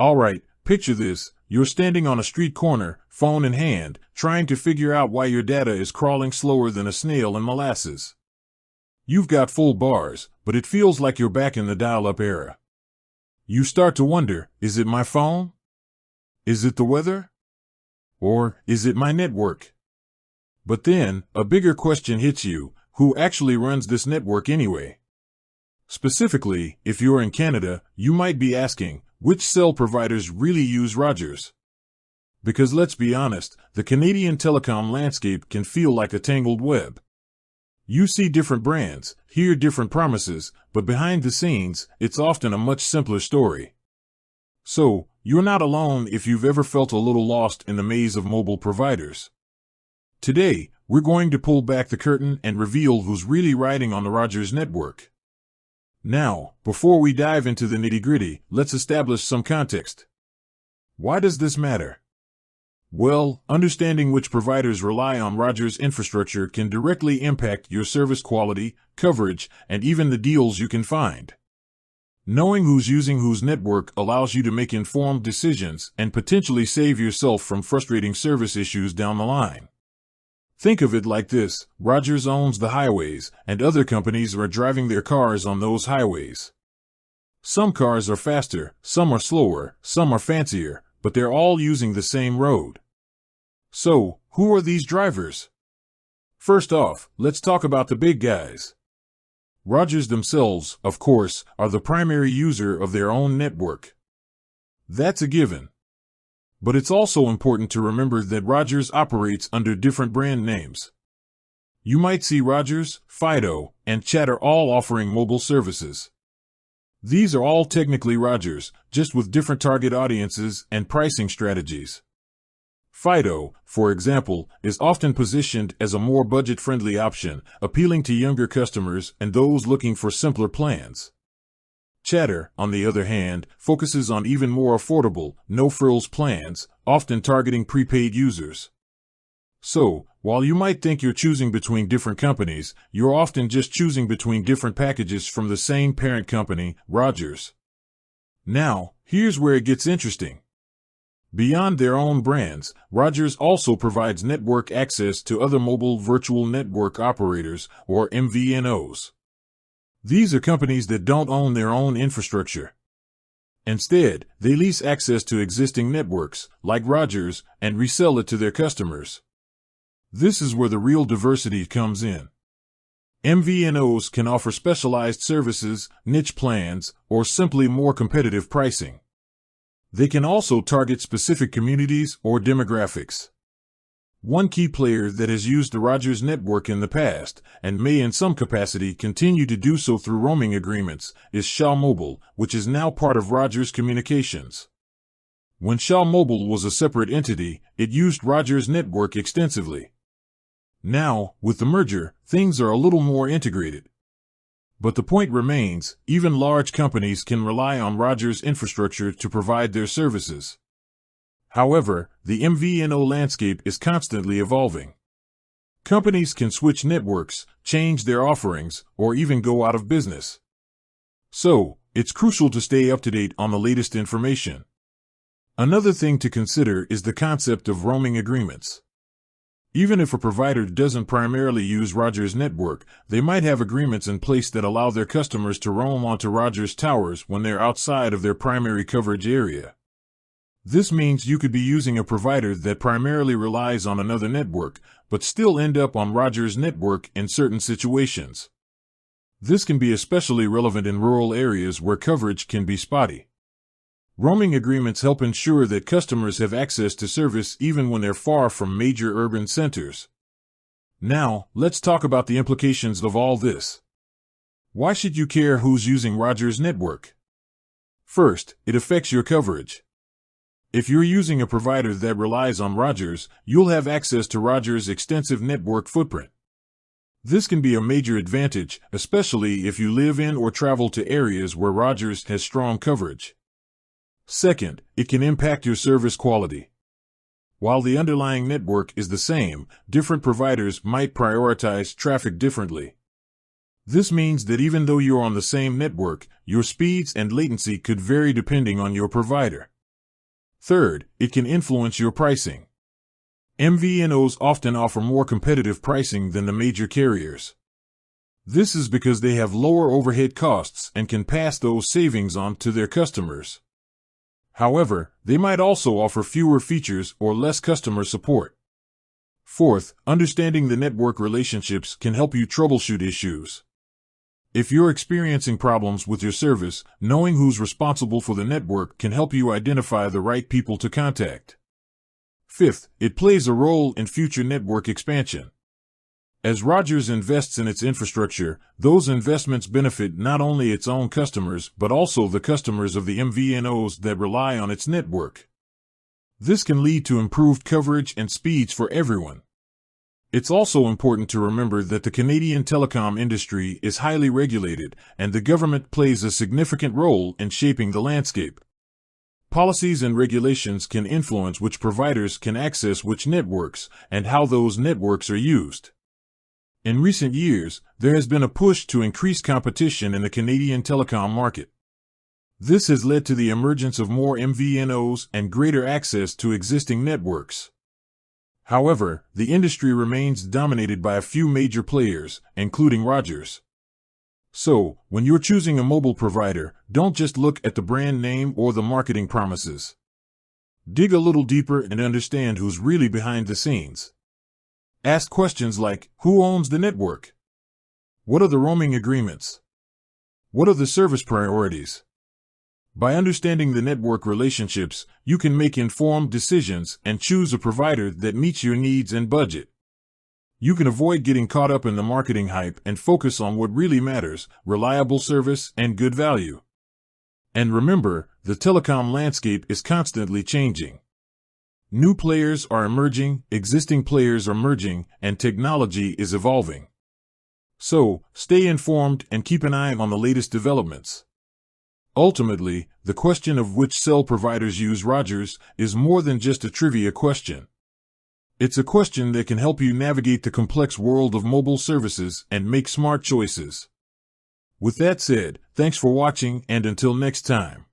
Alright, picture this. You're standing on a street corner, phone in hand, trying to figure out why your data is crawling slower than a snail in molasses. You've got full bars, but it feels like you're back in the dial-up era. You start to wonder, is it my phone? Is it the weather? Or is it my network? But then, a bigger question hits you: who actually runs this network anyway? Specifically, if you're in Canada, you might be asking, which cell providers really use Rogers? Because let's be honest, the Canadian telecom landscape can feel like a tangled web. You see different brands, hear different promises, but behind the scenes, it's often a much simpler story. So, you're not alone if you've ever felt a little lost in the maze of mobile providers. Today, we're going to pull back the curtain and reveal who's really riding on the Rogers network. Now, before we dive into the nitty-gritty, let's establish some context. Why does this matter? Well, understanding which providers rely on Rogers infrastructure can directly impact your service quality, coverage, and even the deals you can find. Knowing who's using whose network allows you to make informed decisions and potentially save yourself from frustrating service issues down the line. Think of it like this: Rogers owns the highways, and other companies are driving their cars on those highways. Some cars are faster, some are slower, some are fancier, but they're all using the same road. So, who are these drivers? First off, let's talk about the big guys. Rogers themselves, of course, are the primary user of their own network. That's a given. But it's also important to remember that Rogers operates under different brand names. You might see Rogers, Fido, and Chatter all offering mobile services. These are all technically Rogers, just with different target audiences and pricing strategies. Fido, for example, is often positioned as a more budget-friendly option, appealing to younger customers and those looking for simpler plans. Chatter, on the other hand, focuses on even more affordable, no-frills plans, often targeting prepaid users. So, while you might think you're choosing between different companies, you're often just choosing between different packages from the same parent company, Rogers. Now, here's where it gets interesting. Beyond their own brands, Rogers also provides network access to other mobile virtual network operators, or MVNOs. These are companies that don't own their own infrastructure. Instead, they lease access to existing networks, like Rogers, and resell it to their customers. This is where the real diversity comes in. MVNOs can offer specialized services, niche plans, or simply more competitive pricing. They can also target specific communities or demographics. One key player that has used the Rogers network in the past, and may in some capacity continue to do so through roaming agreements, is Shaw Mobile, which is now part of Rogers Communications. When Shaw Mobile was a separate entity, it used Rogers network extensively. Now, with the merger, things are a little more integrated. But the point remains, even large companies can rely on Rogers infrastructure to provide their services. However, the MVNO landscape is constantly evolving. Companies can switch networks, change their offerings, or even go out of business. So, it's crucial to stay up to date on the latest information. Another thing to consider is the concept of roaming agreements. Even if a provider doesn't primarily use Rogers' network, they might have agreements in place that allow their customers to roam onto Rogers towers when they're outside of their primary coverage area. This means you could be using a provider that primarily relies on another network, but still end up on Rogers' network in certain situations. This can be especially relevant in rural areas where coverage can be spotty. Roaming agreements help ensure that customers have access to service even when they're far from major urban centers. Now, let's talk about the implications of all this. Why should you care who's using Rogers' network? First, it affects your coverage. If you're using a provider that relies on Rogers, you'll have access to Rogers' extensive network footprint. This can be a major advantage, especially if you live in or travel to areas where Rogers has strong coverage. Second, it can impact your service quality. While the underlying network is the same, different providers might prioritize traffic differently. This means that even though you're on the same network, your speeds and latency could vary depending on your provider. Third, it can influence your pricing. MVNOs often offer more competitive pricing than the major carriers. This is because they have lower overhead costs and can pass those savings on to their customers. However, they might also offer fewer features or less customer support. Fourth, understanding the network relationships can help you troubleshoot issues. If you're experiencing problems with your service, knowing who's responsible for the network can help you identify the right people to contact. Fifth, it plays a role in future network expansion. As Rogers invests in its infrastructure, those investments benefit not only its own customers but also the customers of the MVNOs that rely on its network. This can lead to improved coverage and speeds for everyone. It's also important to remember that the Canadian telecom industry is highly regulated, and the government plays a significant role in shaping the landscape. Policies and regulations can influence which providers can access which networks and how those networks are used. In recent years, there has been a push to increase competition in the Canadian telecom market. This has led to the emergence of more MVNOs and greater access to existing networks. However, the industry remains dominated by a few major players, including Rogers. So, when you're choosing a mobile provider, don't just look at the brand name or the marketing promises. Dig a little deeper and understand who's really behind the scenes. Ask questions like, who owns the network? What are the roaming agreements? What are the service priorities? By understanding the network relationships, you can make informed decisions and choose a provider that meets your needs and budget. You can avoid getting caught up in the marketing hype and focus on what really matters: reliable service and good value. And remember, the telecom landscape is constantly changing. New players are emerging, existing players are merging, and technology is evolving. So, stay informed and keep an eye on the latest developments. Ultimately, the question of which cell providers use Rogers is more than just a trivia question. It's a question that can help you navigate the complex world of mobile services and make smart choices. With that said, thanks for watching, and until next time.